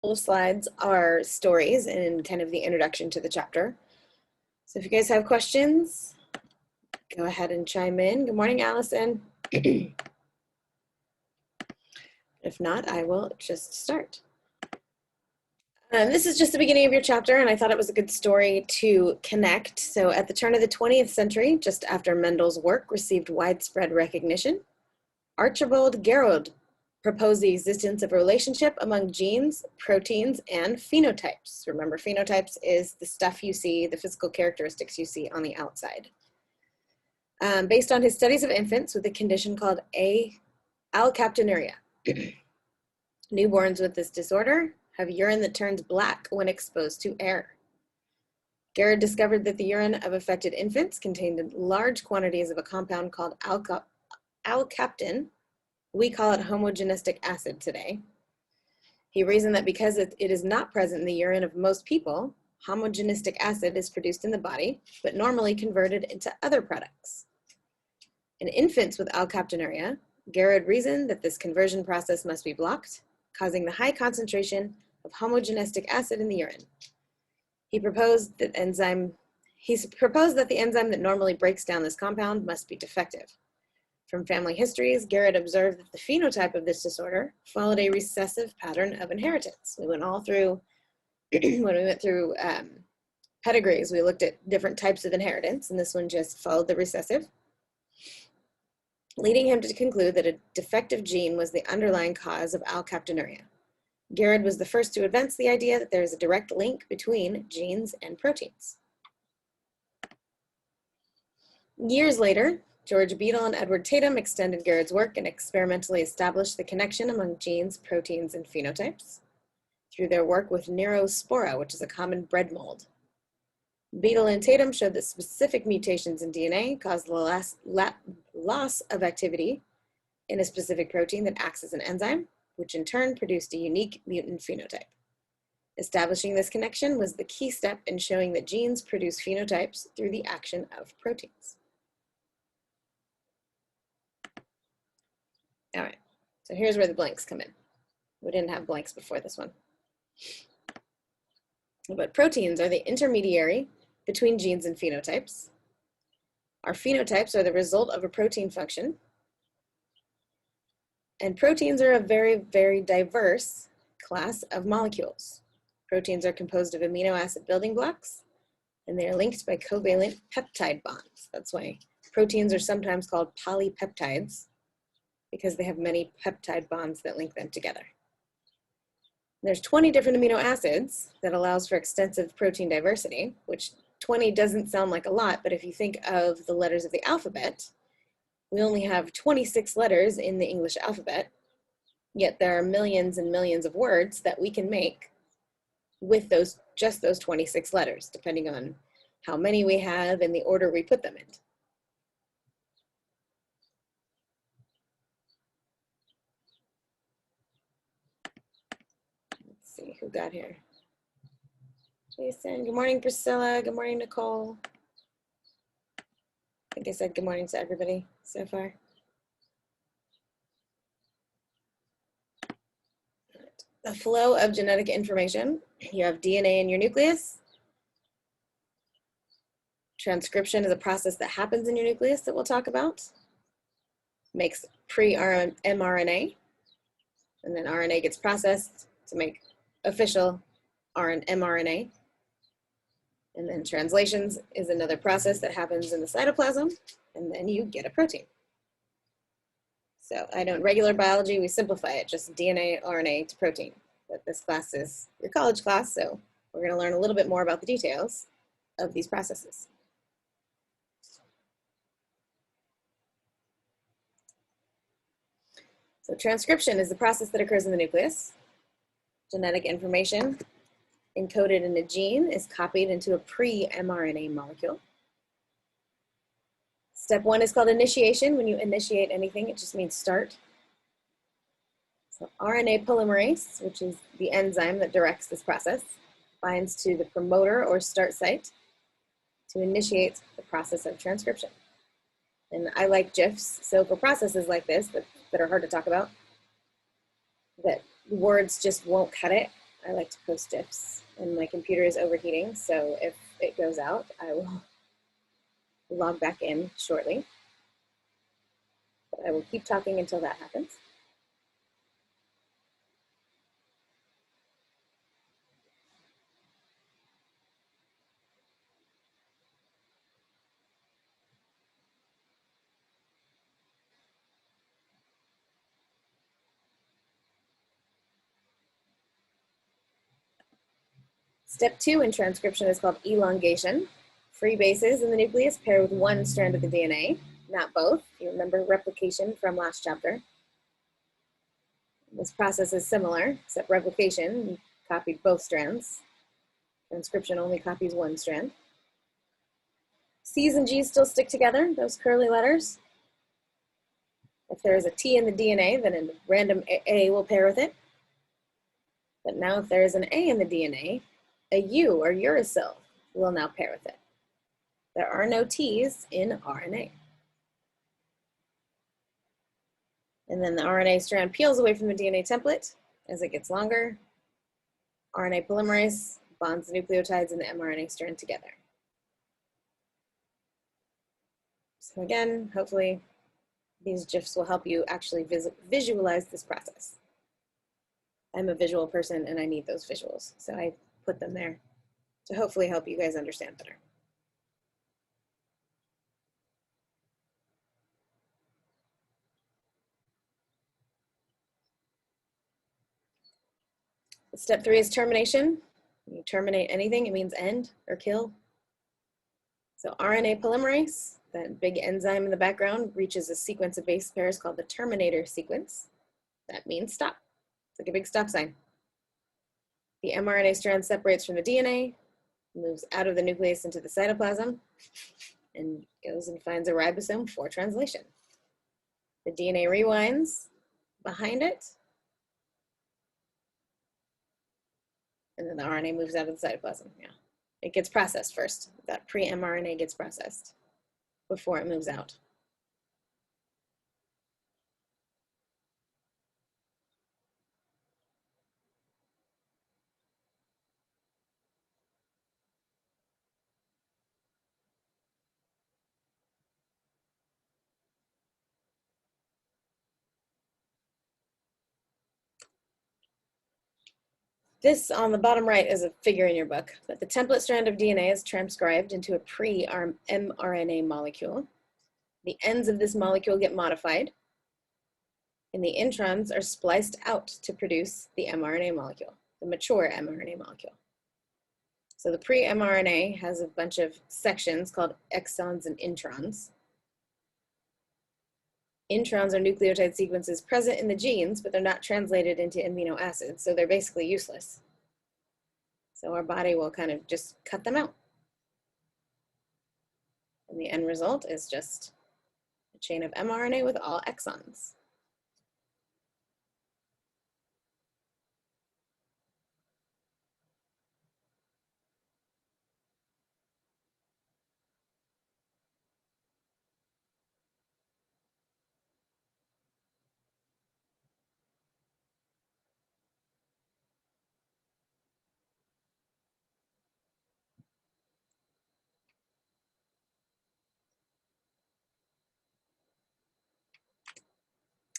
Slides are stories and kind of the introduction to the chapter. So if you guys have questions, go ahead and chime in. Good morning, Allison. If not, I will just start. This is just the beginning of your chapter, and I thought it was a good story to connect. So at the turn of the 20th century, just after Mendel's work received widespread recognition, Archibald Garrod proposed the existence of a relationship among genes, proteins, and phenotypes. Remember, phenotypes is the stuff you see, the physical characteristics you see on the outside. Based on his studies of infants with a condition called alkaptonuria. Newborns with this disorder have urine that turns black when exposed to air. Garrod discovered that the urine of affected infants contained large quantities of a compound called alkapton. We call it homogenistic acid today. He reasoned that because it is not present in the urine of most people, homogenistic acid is produced in the body, but normally converted into other products. In infants with alkaptonuria, Garrod reasoned that this conversion process must be blocked, causing the high concentration of homogenistic acid in the urine. He proposed that the enzyme that normally breaks down this compound must be defective. From family histories, Garrod observed that the phenotype of this disorder followed a recessive pattern of inheritance. We went all through, when we went through pedigrees, we looked at different types of inheritance, and this one just followed the recessive, leading him to conclude that a defective gene was the underlying cause of alkaptonuria. Garrod was the first to advance the idea that there is a direct link between genes and proteins. Years later, George Beadle and Edward Tatum extended Garrod's work and experimentally established the connection among genes, proteins, and phenotypes through their work with neurospora, which is a common bread mold. Beadle and Tatum showed that specific mutations in DNA cause the loss of activity in a specific protein that acts as an enzyme, which in turn produced a unique mutant phenotype. Establishing this connection was the key step in showing that genes produce phenotypes through the action of proteins. All right, so here's where the blanks come in. We didn't have blanks before this one. But proteins are the intermediary between genes and phenotypes. Our phenotypes are the result of a protein function. And proteins are a very, very diverse class of molecules. Proteins are composed of amino acid building blocks, and they are linked by covalent peptide bonds. That's why proteins are sometimes called polypeptides, because they have many peptide bonds that link them together. There's 20 different amino acids that allows for extensive protein diversity, which 20 doesn't sound like a lot, but if you think of the letters of the alphabet, we only have 26 letters in the English alphabet, yet there are millions and millions of words that we can make with just those 26 letters, depending on how many we have and the order we put them in. Let's see who got here. Jason, good morning, Priscilla. Good morning, Nicole. I think I said good morning to everybody so far. Right. The flow of genetic information. You have DNA in your nucleus. Transcription is a process that happens in your nucleus that we'll talk about. Makes pre-mRNA, and then RNA gets processed to make official mRNA. And then translations is another process that happens in the cytoplasm, and then you get a protein. So I know in regular biology, we simplify it, just DNA, RNA to protein. But this class is your college class, so we're gonna learn a little bit more about the details of these processes. So transcription is the process that occurs in the nucleus. Genetic information encoded in a gene is copied into a pre-mRNA molecule. Step one is called initiation. When you initiate anything, it just means start. So RNA polymerase, which is the enzyme that directs this process, binds to the promoter or start site to initiate the process of transcription. And I like GIFs, so for processes like this that are hard to talk about, that words just won't cut it, I like to post GIFs, and my computer is overheating, so if it goes out, I will log back in shortly. But I will keep talking until that happens. Step 2 in transcription is called elongation. Free bases in the nucleus pair with one strand of the DNA, not both. You remember replication from last chapter. This process is similar, except replication copied both strands. Transcription only copies one strand. C's and G's still stick together, those curly letters. If there is a T in the DNA, then a random A will pair with it. But now if there is an A in the DNA, a U or uracil will now pair with it. There are no T's in RNA. And then the RNA strand peels away from the DNA template as it gets longer. RNA polymerase bonds the nucleotides and the mRNA strand together. So again, hopefully these GIFs will help you actually visualize this process. I'm a visual person and I need those visuals, so I put them there to hopefully help you guys understand better. Step 3 is termination. When you terminate anything, it means end or kill. So RNA polymerase, that big enzyme in the background, reaches a sequence of base pairs called the terminator sequence. That means stop. It's like a big stop sign. The mRNA strand separates from the DNA, moves out of the nucleus into the cytoplasm, and goes and finds a ribosome for translation. The DNA rewinds behind it, and then the RNA moves out of the cytoplasm. Yeah, it gets processed first. That pre-mRNA gets processed before it moves out. This on the bottom right is a figure in your book, but the template strand of DNA is transcribed into a pre-mRNA molecule. The ends of this molecule get modified, and the introns are spliced out to produce the mRNA molecule, the mature mRNA molecule. So the pre-mRNA has a bunch of sections called exons and introns. Introns are nucleotide sequences present in the genes, but they're not translated into amino acids, so they're basically useless. So our body will kind of just cut them out. And the end result is just a chain of mRNA with all exons.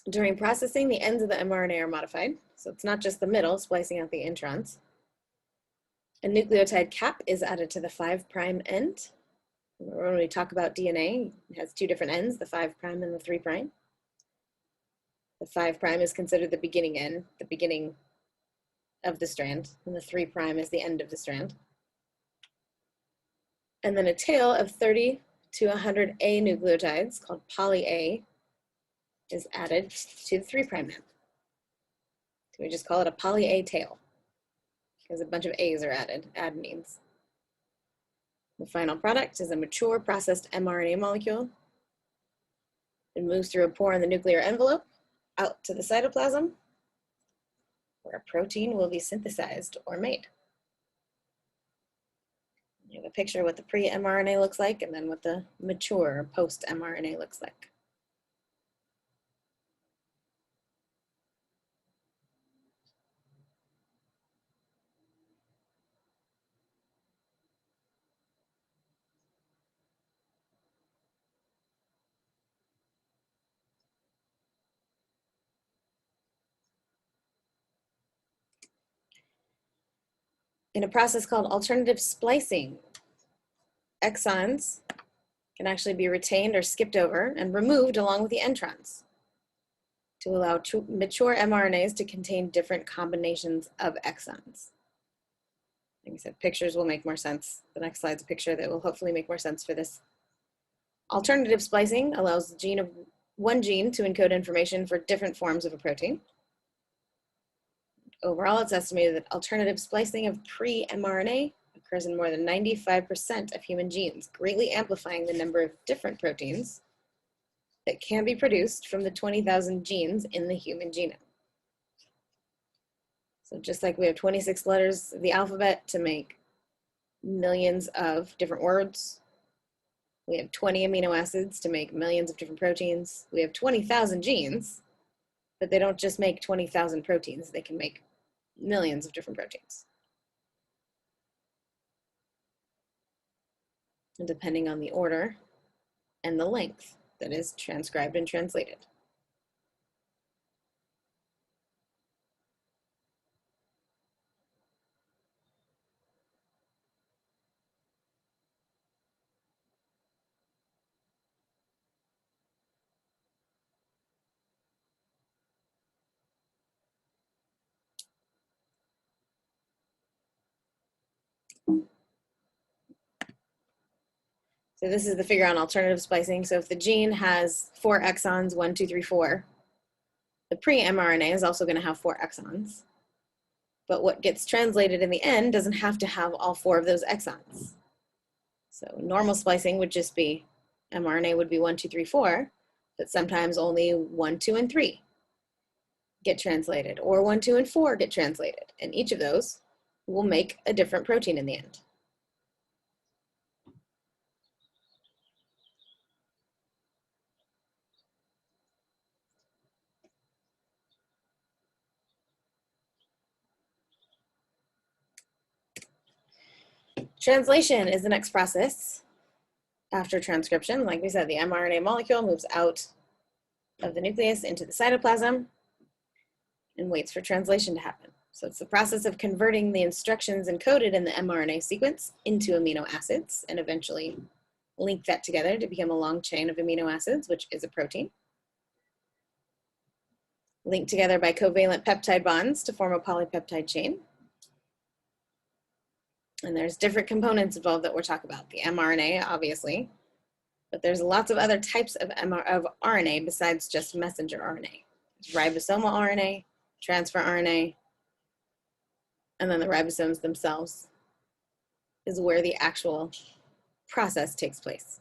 During processing, the ends of the mRNA are modified. So it's not just the middle, splicing out the introns. A nucleotide cap is added to the 5' end. When we talk about DNA, it has two different ends, the 5' and the 3'. The 5' is considered the beginning end, the beginning of the strand, and the 3' is the end of the strand. And then a tail of 30 to 100 A nucleotides called poly A is added to the 3' end. So we just call it a poly A tail because a bunch of A's are added, adenines. The final product is a mature processed mRNA molecule. It moves through a pore in the nuclear envelope out to the cytoplasm, where a protein will be synthesized or made. You have a picture of what the pre-mRNA looks like and then what the mature post-mRNA looks like. In a process called alternative splicing, exons can actually be retained or skipped over and removed along with the introns to allow mature mRNAs to contain different combinations of exons. Like I said, pictures will make more sense. The next slide's a picture that will hopefully make more sense for this. Alternative splicing allows one gene to encode information for different forms of a protein. Overall, it's estimated that alternative splicing of pre-mRNA occurs in more than 95% of human genes, greatly amplifying the number of different proteins that can be produced from the 20,000 genes in the human genome. So just like we have 26 letters of the alphabet to make millions of different words, we have 20 amino acids to make millions of different proteins. We have 20,000 genes, but they don't just make 20,000 proteins, they can make millions of different proteins. And depending on the order and the length that is transcribed and translated. So this is the figure on alternative splicing. So if the gene has 4 exons, 1, 2, 3, 4, the pre-mRNA is also going to have 4 exons. But what gets translated in the end doesn't have to have all 4 of those exons. So normal splicing would just be, mRNA would be 1, 2, 3, 4, but sometimes only 1, 2, and 3 get translated, or 1, 2, and 4 get translated. And each of those will make a different protein in the end. Translation is the next process after transcription. Like we said, the mRNA molecule moves out of the nucleus into the cytoplasm and waits for translation to happen. So it's the process of converting the instructions encoded in the mRNA sequence into amino acids and eventually link that together to become a long chain of amino acids, which is a protein. Linked together by covalent peptide bonds to form a polypeptide chain. And there's different components involved that we'll talk about. The mRNA, obviously, but there's lots of other types of RNA besides just messenger RNA. There's ribosomal RNA, transfer RNA, and then the ribosomes themselves is where the actual process takes place.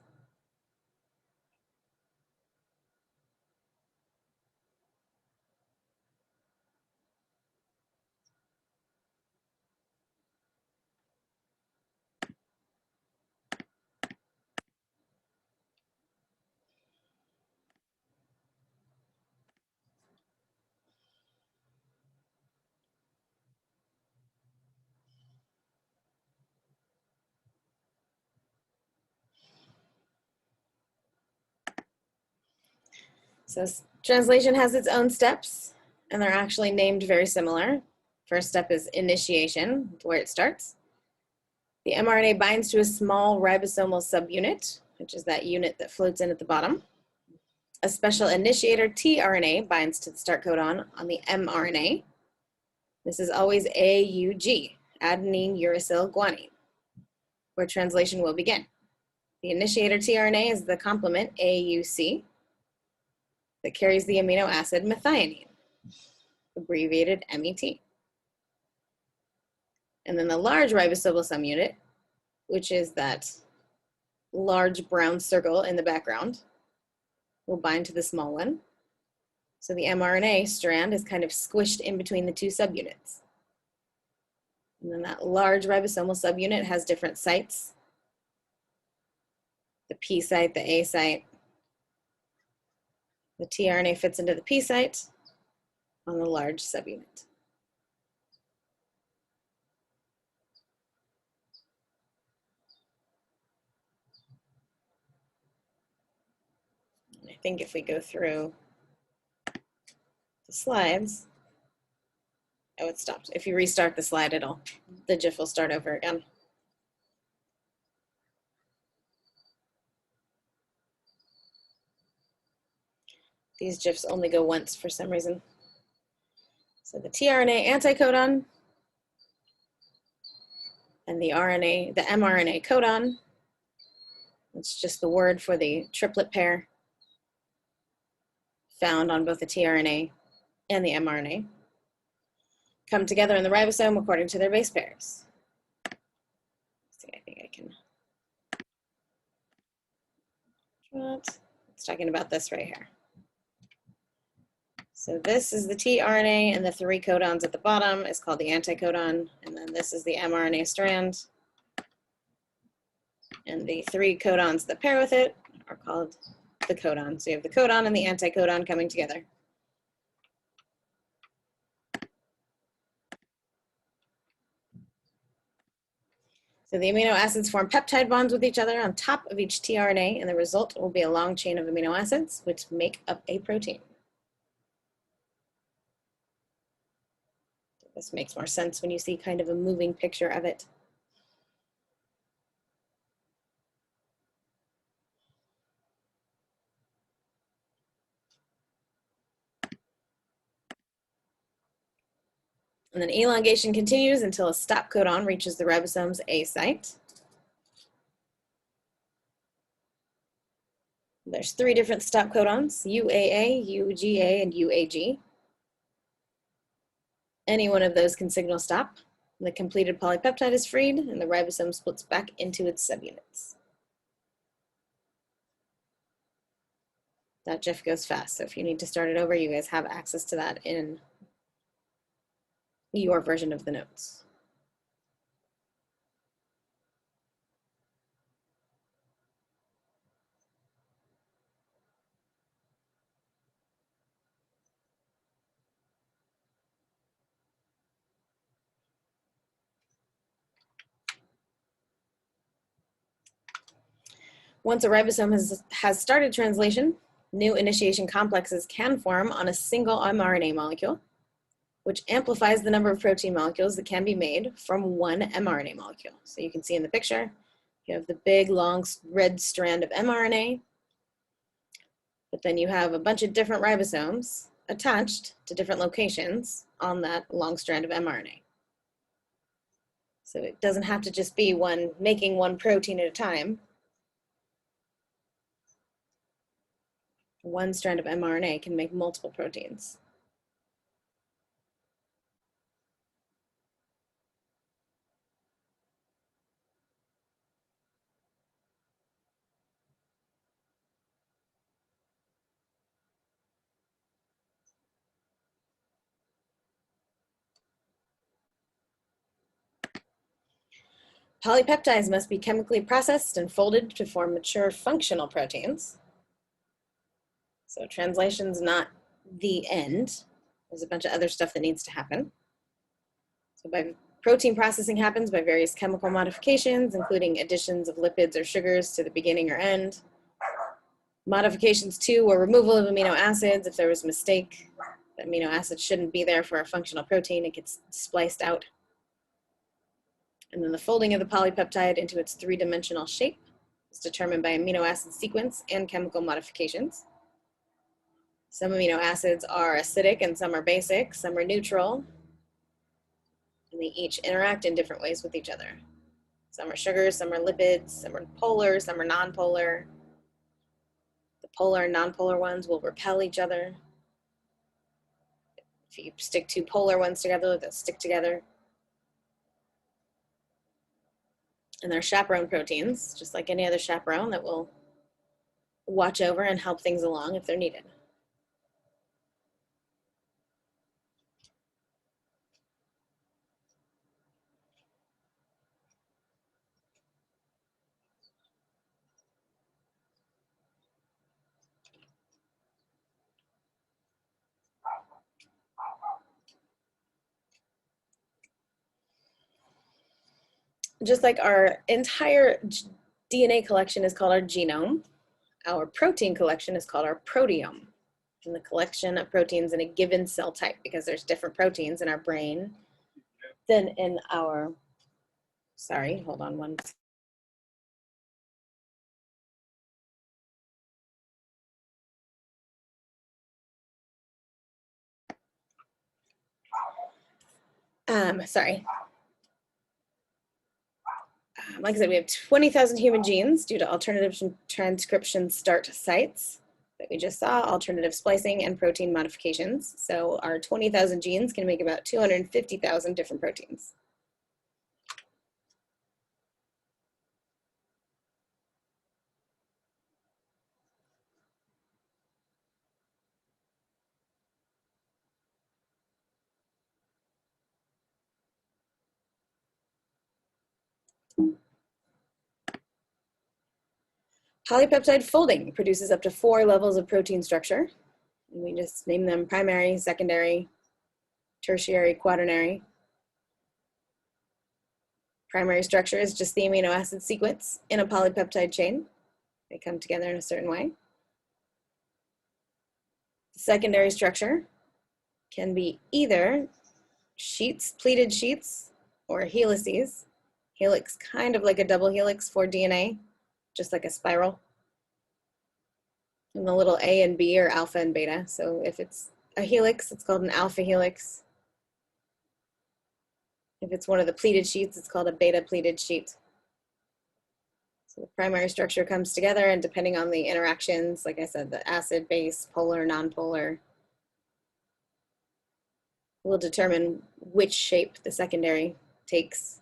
So translation has its own steps, and they're actually named very similar. First step is initiation, where it starts. The mRNA binds to a small ribosomal subunit, which is that unit that floats in at the bottom. A special initiator tRNA binds to the start codon on the mRNA. This is always AUG, adenine uracil guanine, where translation will begin. The initiator tRNA is the complement AUC that carries the amino acid methionine, abbreviated MET. And then the large ribosomal subunit, which is that large brown circle in the background, will bind to the small one. So the mRNA strand is kind of squished in between the two subunits. And then that large ribosomal subunit has different sites. The P site, the A site. The tRNA fits into the P site on the large subunit. I think if we go through the slides, Oh, it stopped. If you restart the slide, the GIF will start over again. These GIFs only go once for some reason. So the tRNA anticodon and the mRNA codon. It's just the word for the triplet pair found on both the tRNA and the mRNA. Come together in the ribosome according to their base pairs. Let's see, I think I can. It's talking about this right here. So this is the tRNA, and the 3 codons at the bottom is called the anticodon, and then this is the mRNA strand. And the 3 codons that pair with it are called the codon. So you have the codon and the anticodon coming together. So the amino acids form peptide bonds with each other on top of each tRNA, and the result will be a long chain of amino acids, which make up a protein. This makes more sense when you see kind of a moving picture of it. And then elongation continues until a stop codon reaches the ribosome's A site. There's 3 different stop codons, UAA, UGA, and UAG. Any one of those can signal stop. The completed polypeptide is freed, and the ribosome splits back into its subunits. That GIF goes fast, so if you need to start it over, you guys have access to that in your version of the notes. Once a ribosome has started translation, new initiation complexes can form on a single mRNA molecule, which amplifies the number of protein molecules that can be made from one mRNA molecule. So you can see in the picture, you have the big long red strand of mRNA, but then you have a bunch of different ribosomes attached to different locations on that long strand of mRNA. So it doesn't have to just be making one protein at a time. One strand of mRNA can make multiple proteins. Polypeptides must be chemically processed and folded to form mature functional proteins. So translation's not the end. There's a bunch of other stuff that needs to happen. So protein processing happens by various chemical modifications, including additions of lipids or sugars to the beginning or end. Modifications to or removal of amino acids. If there was a mistake, the amino acid shouldn't be there for a functional protein, it gets spliced out. And then the folding of the polypeptide into its 3-dimensional shape is determined by amino acid sequence and chemical modifications. Some amino acids are acidic and some are basic, some are neutral, and they each interact in different ways with each other. Some are sugars, some are lipids, some are polar, some are nonpolar. The polar and nonpolar ones will repel each other. If you stick 2 polar ones together, they'll stick together. And they're chaperone proteins, just like any other chaperone that will watch over and help things along if they're needed. Just like our entire DNA collection is called our genome, our protein collection is called our proteome. from the collection of proteins in a given cell type, because there's different proteins in our brain than in our, sorry, hold on one. Sorry. Like I said, we have 20,000 human genes due to alternative transcription start sites that we just saw, alternative splicing and protein modifications. So our 20,000 genes can make about 250,000 different proteins. Polypeptide folding produces up to 4 levels of protein structure. And we just name them primary, secondary, tertiary, quaternary. Primary structure is just the amino acid sequence in a polypeptide chain. They come together in a certain way. The secondary structure can be either sheets, pleated sheets, or helices. Helix, kind of like a double helix for DNA, just like a spiral. And the little A and B are alpha and beta. So if it's a helix, it's called an alpha helix. If it's one of the pleated sheets, it's called a beta pleated sheet. So the primary structure comes together, and depending on the interactions, like I said, the acid, base, polar, nonpolar, will determine which shape the secondary takes.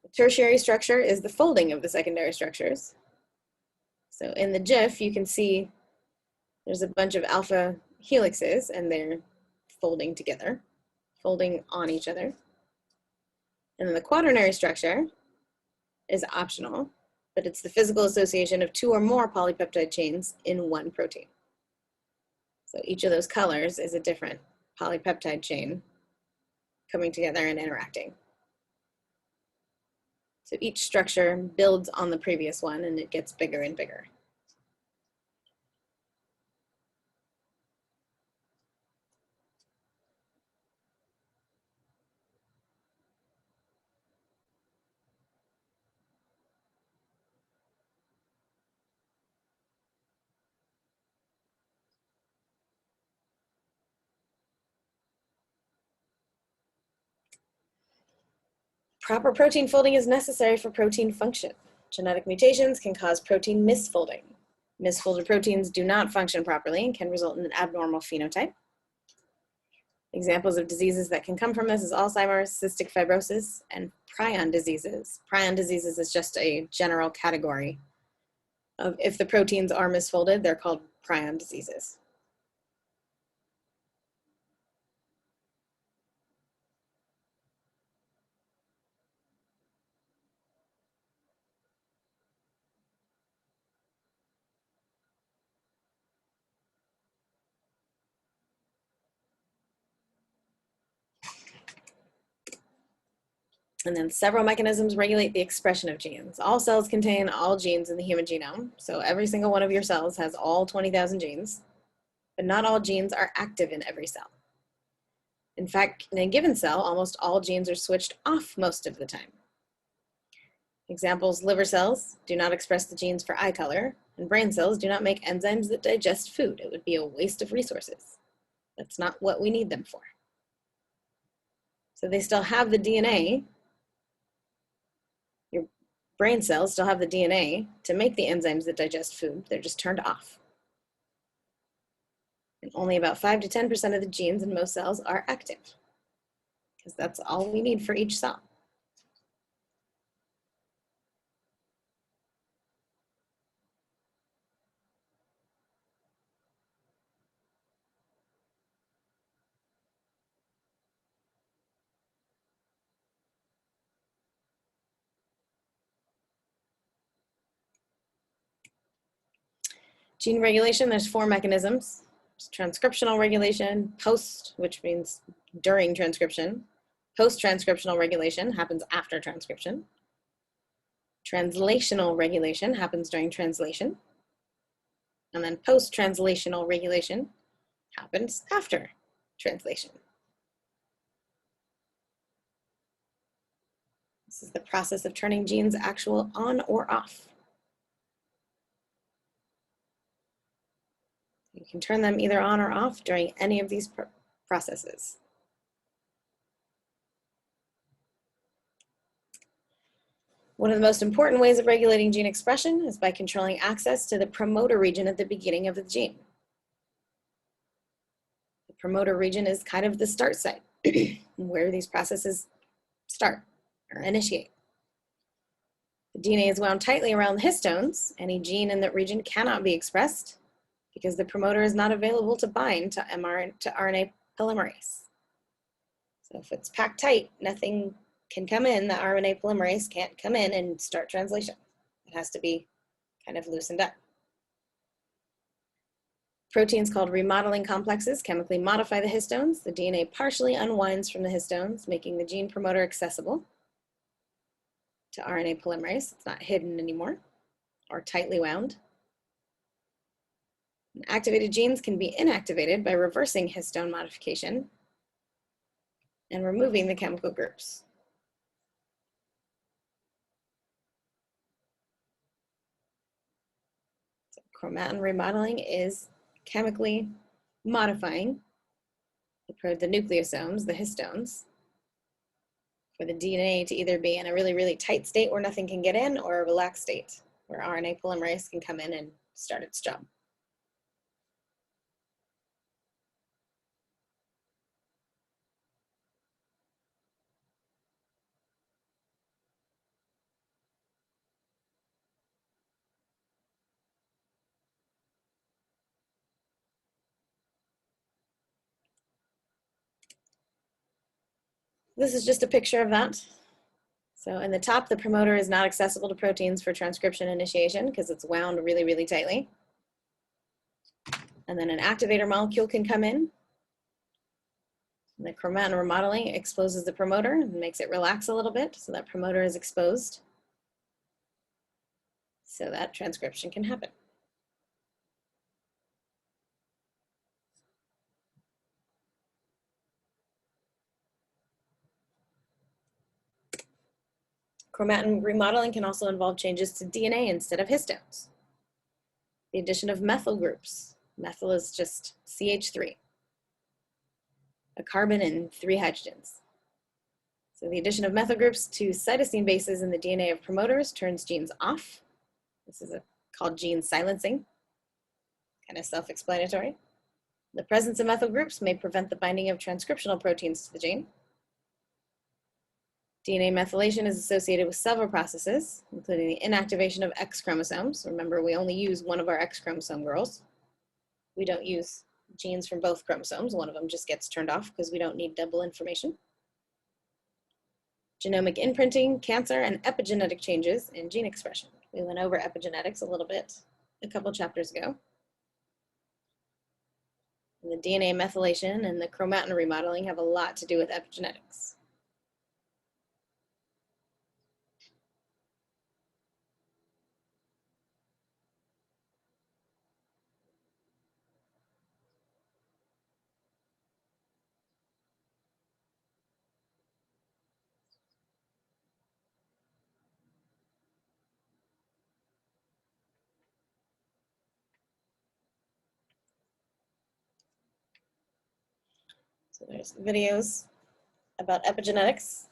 The tertiary structure is the folding of the secondary structures. So in the GIF, you can see there's a bunch of alpha helixes, and they're folding together, folding on each other. And then the quaternary structure is optional, but it's the physical association of 2 or more polypeptide chains in one protein. So each of those colors is a different polypeptide chain coming together and interacting. So each structure builds on the previous one, and it gets bigger and bigger. Proper protein folding is necessary for protein function. Genetic mutations can cause protein misfolding. Misfolded proteins do not function properly and can result in an abnormal phenotype. Examples of diseases that can come from this is Alzheimer's, cystic fibrosis, and prion diseases. Prion diseases is just a general category of, if the proteins are misfolded, they're called prion diseases. And then several mechanisms regulate the expression of genes. All cells contain all genes in the human genome. So every single one of your cells has all 20,000 genes, but not all genes are active in every cell. In fact, in a given cell, almost all genes are switched off most of the time. Examples: liver cells do not express the genes for eye color, and brain cells do not make enzymes that digest food. It would be a waste of resources. That's not what we need them for. So they still have the DNA. Your brain cells still have the DNA to make the enzymes that digest food. They're just turned off. And only about 5 to 10% of the genes in most cells are active, because that's all we need for each cell. Gene regulation, there's 4 mechanisms. There's transcriptional regulation, post, which means during transcription. Post-transcriptional regulation happens after transcription. Translational regulation happens during translation. And then post-translational regulation happens after translation. This is the process of turning genes actual on or off. You can turn them either on or off during any of these processes. One of the most important ways of regulating gene expression is by controlling access to the promoter region at the beginning of the gene. The promoter region is kind of the start site where these processes start or initiate. The DNA is wound tightly around the histones. Any gene in that region cannot be expressed because the promoter is not available to bind to RNA polymerase. So if it's packed tight, nothing can come in. The RNA polymerase can't come in and start translation. It has to be kind of loosened up. Proteins called remodeling complexes chemically modify the histones. The DNA partially unwinds from the histones, making the gene promoter accessible to RNA polymerase. It's not hidden anymore or tightly wound. And activated genes can be inactivated by reversing histone modification and removing the chemical groups. So chromatin remodeling is chemically modifying the nucleosomes, the histones, for the DNA to either be in a really, really tight state where nothing can get in, or a relaxed state where RNA polymerase can come in and start its job. This is just a picture of that. So in the top, the promoter is not accessible to proteins for transcription initiation because it's wound really, really tightly. And then an activator molecule can come in. And the chromatin remodeling exposes the promoter and makes it relax a little bit, so that promoter is exposed so that transcription can happen. Chromatin remodeling can also involve changes to DNA instead of histones. The addition of methyl groups. Methyl is just CH3, a carbon and 3 hydrogens. So the addition of methyl groups to cytosine bases in the DNA of promoters turns genes off. This is called gene silencing, kind of self-explanatory. The presence of methyl groups may prevent the binding of transcriptional proteins to the gene. DNA methylation is associated with several processes, including the inactivation of X chromosomes. Remember, we only use one of our X chromosome girls. We don't use genes from both chromosomes. One of them just gets turned off because we don't need double information. Genomic imprinting, cancer, and epigenetic changes in gene expression. We went over epigenetics a little bit a couple chapters ago. And the DNA methylation and the chromatin remodeling have a lot to do with epigenetics. So there's videos about epigenetics.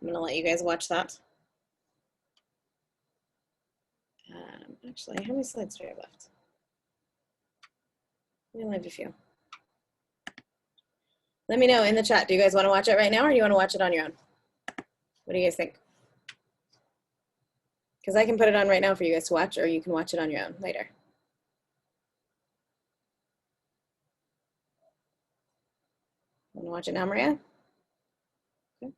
I'm going to let you guys watch that. Actually, how many slides do we have left? We only have a few. Let me know in the chat. Do you guys want to watch it right now, or do you want to watch it on your own? What do you guys think? Because I can put it on right now for you guys to watch, or you can watch it on your own later. Want to watch it now, Maria? Okay.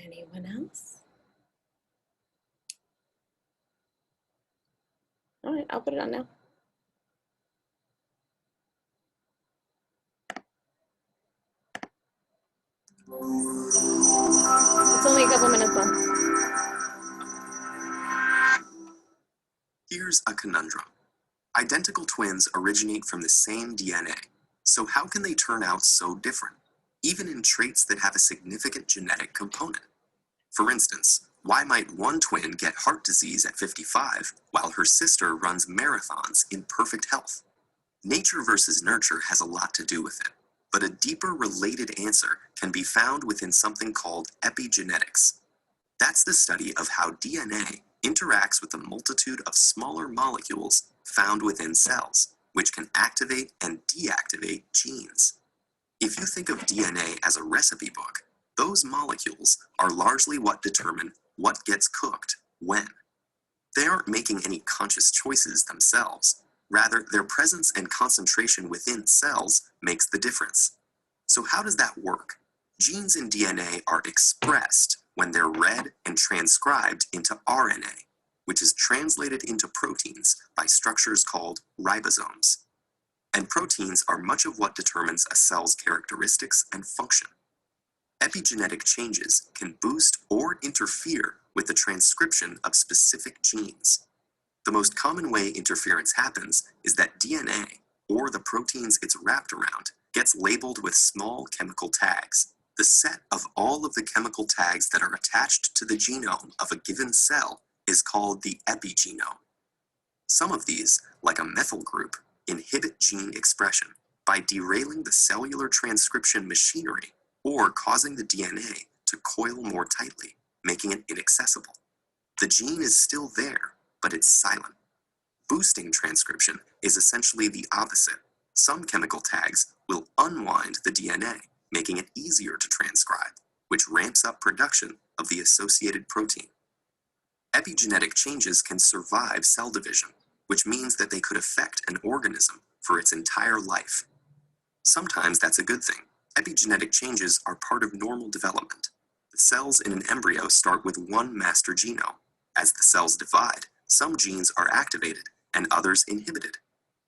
Anyone else? All right, I'll put it on now. It's only a couple minutes long. Here's a conundrum. Identical twins originate from the same DNA, so how can they turn out so different, even in traits that have a significant genetic component? For instance, why might one twin get heart disease at 55 while her sister runs marathons in perfect health? Nature versus nurture has a lot to do with it, but a deeper related answer can be found within something called epigenetics. That's the study of how DNA interacts with a multitude of smaller molecules found within cells, which can activate and deactivate genes. If you think of DNA as a recipe book, those molecules are largely what determine what gets cooked when. They aren't making any conscious choices themselves. Rather, their presence and concentration within cells makes the difference. So how does that work? Genes in DNA are expressed when they're read and transcribed into RNA, which is translated into proteins by structures called ribosomes. And proteins are much of what determines a cell's characteristics and function. Epigenetic changes can boost or interfere with the transcription of specific genes. The most common way interference happens is that DNA, or the proteins it's wrapped around, gets labeled with small chemical tags. The set of all of the chemical tags that are attached to the genome of a given cell is called the epigenome. Some of these, like a methyl group, inhibit gene expression by derailing the cellular transcription machinery or causing the DNA to coil more tightly, making it inaccessible. The gene is still there, but it's silent. Boosting transcription is essentially the opposite. Some chemical tags will unwind the DNA, making it easier to transcribe, which ramps up production of the associated protein. Epigenetic changes can survive cell division, which means that they could affect an organism for its entire life. Sometimes that's a good thing. Epigenetic changes are part of normal development. The cells in an embryo start with one master genome. As the cells divide, some genes are activated and others inhibited.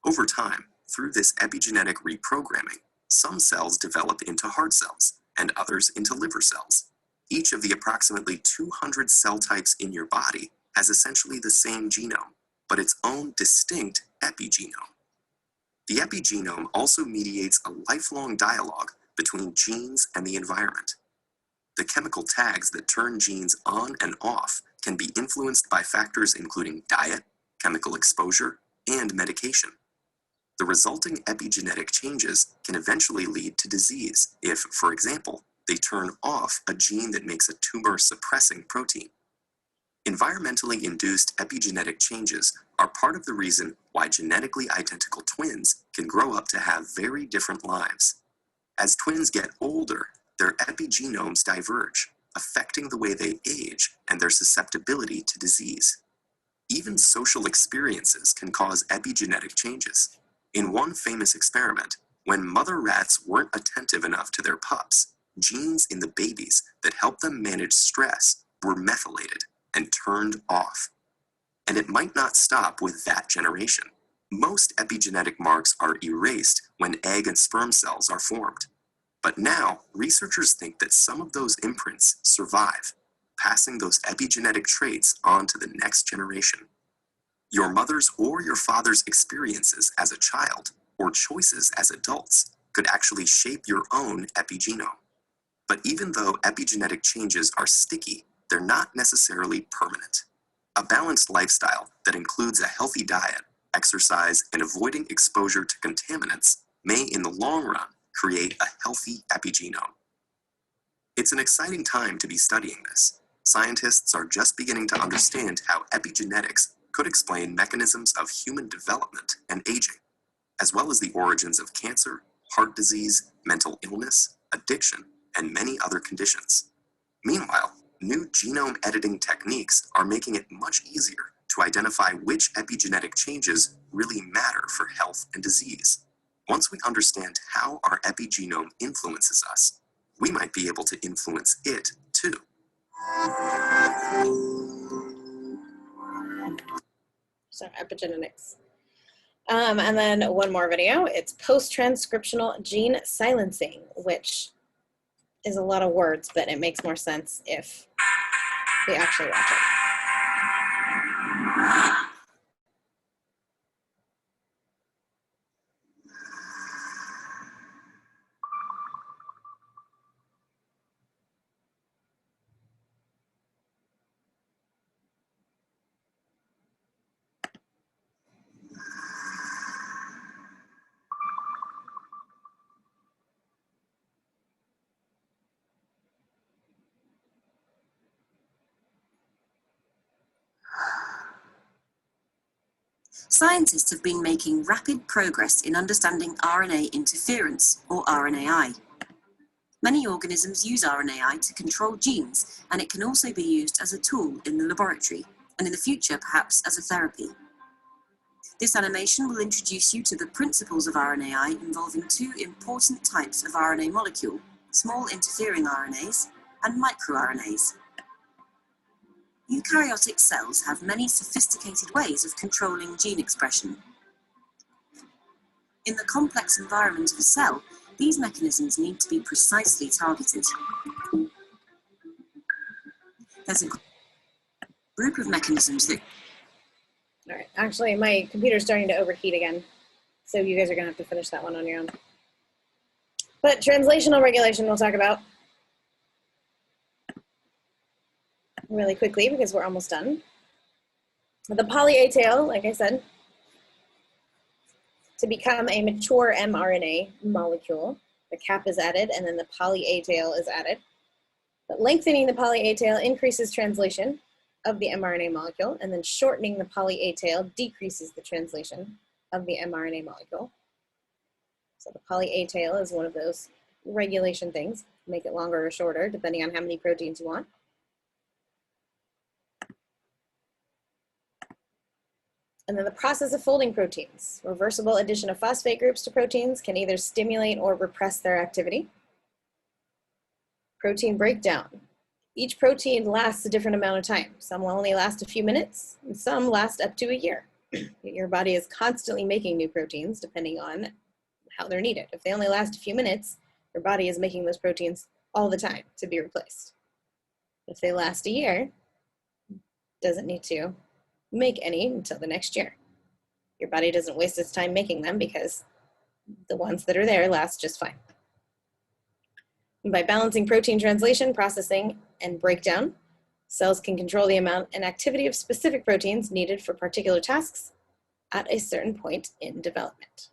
Over time, through this epigenetic reprogramming, some cells develop into heart cells and others into liver cells. Each of the approximately 200 cell types in your body has essentially the same genome, but its own distinct epigenome. The epigenome also mediates a lifelong dialogue between genes and the environment. The chemical tags that turn genes on and off can be influenced by factors including diet, chemical exposure, and medication. The resulting epigenetic changes can eventually lead to disease if, for example, they turn off a gene that makes a tumor-suppressing protein. Environmentally induced epigenetic changes are part of the reason why genetically identical twins can grow up to have very different lives. As twins get older, their epigenomes diverge, affecting the way they age and their susceptibility to disease. Even social experiences can cause epigenetic changes. In one famous experiment, when mother rats weren't attentive enough to their pups, genes in the babies that help them manage stress were methylated and turned off. And it might not stop with that generation. Most epigenetic marks are erased when egg and sperm cells are formed. But now, researchers think that some of those imprints survive, passing those epigenetic traits on to the next generation. Your mother's or your father's experiences as a child, or choices as adults, could actually shape your own epigenome. But even though epigenetic changes are sticky, they're not necessarily permanent. A balanced lifestyle that includes a healthy diet, exercise, and avoiding exposure to contaminants may, in the long run, create a healthy epigenome. It's an exciting time to be studying this. Scientists are just beginning to understand how epigenetics could explain mechanisms of human development and aging, as well as the origins of cancer, heart disease, mental illness, addiction, and many other conditions. Meanwhile, new genome editing techniques are making it much easier to identify which epigenetic changes really matter for health and disease. Once we understand how our epigenome influences us, we might be able to influence it too. So epigenetics. And then one more video. It's post-transcriptional gene silencing, which is a lot of words, but it makes more sense if we actually watch it. Scientists have been making rapid progress in understanding RNA interference, or RNAi. Many organisms use RNAi to control genes, and it can also be used as a tool in the laboratory, and in the future perhaps as a therapy. This animation will introduce you to the principles of RNAi involving two important types of RNA molecule, small interfering RNAs and microRNAs. Eukaryotic cells have many sophisticated ways of controlling gene expression. In the complex environment of a cell, these mechanisms need to be precisely targeted. There's a group of mechanisms that... All right, actually my computer's starting to overheat again, so you guys are gonna have to finish that one on your own. But translational regulation we'll talk about really quickly because we're almost done. The poly-A tail, like I said, to become a mature mRNA molecule, the cap is added and then the poly-A tail is added. But lengthening the poly-A tail increases translation of the mRNA molecule, and then shortening the poly-A tail decreases the translation of the mRNA molecule. So the poly-A tail is one of those regulation things. Make it longer or shorter, depending on how many proteins you want. And then the process of folding proteins. Reversible addition of phosphate groups to proteins can either stimulate or repress their activity. Protein breakdown. Each protein lasts a different amount of time. Some will only last a few minutes, and some last up to a year. Your body is constantly making new proteins depending on how they're needed. If they only last a few minutes, your body is making those proteins all the time to be replaced. If they last a year, doesn't need to make any until the next year. Your body doesn't waste its time making them because the ones that are there last just fine. And by balancing protein translation, processing, and breakdown, cells can control the amount and activity of specific proteins needed for particular tasks at a certain point in development.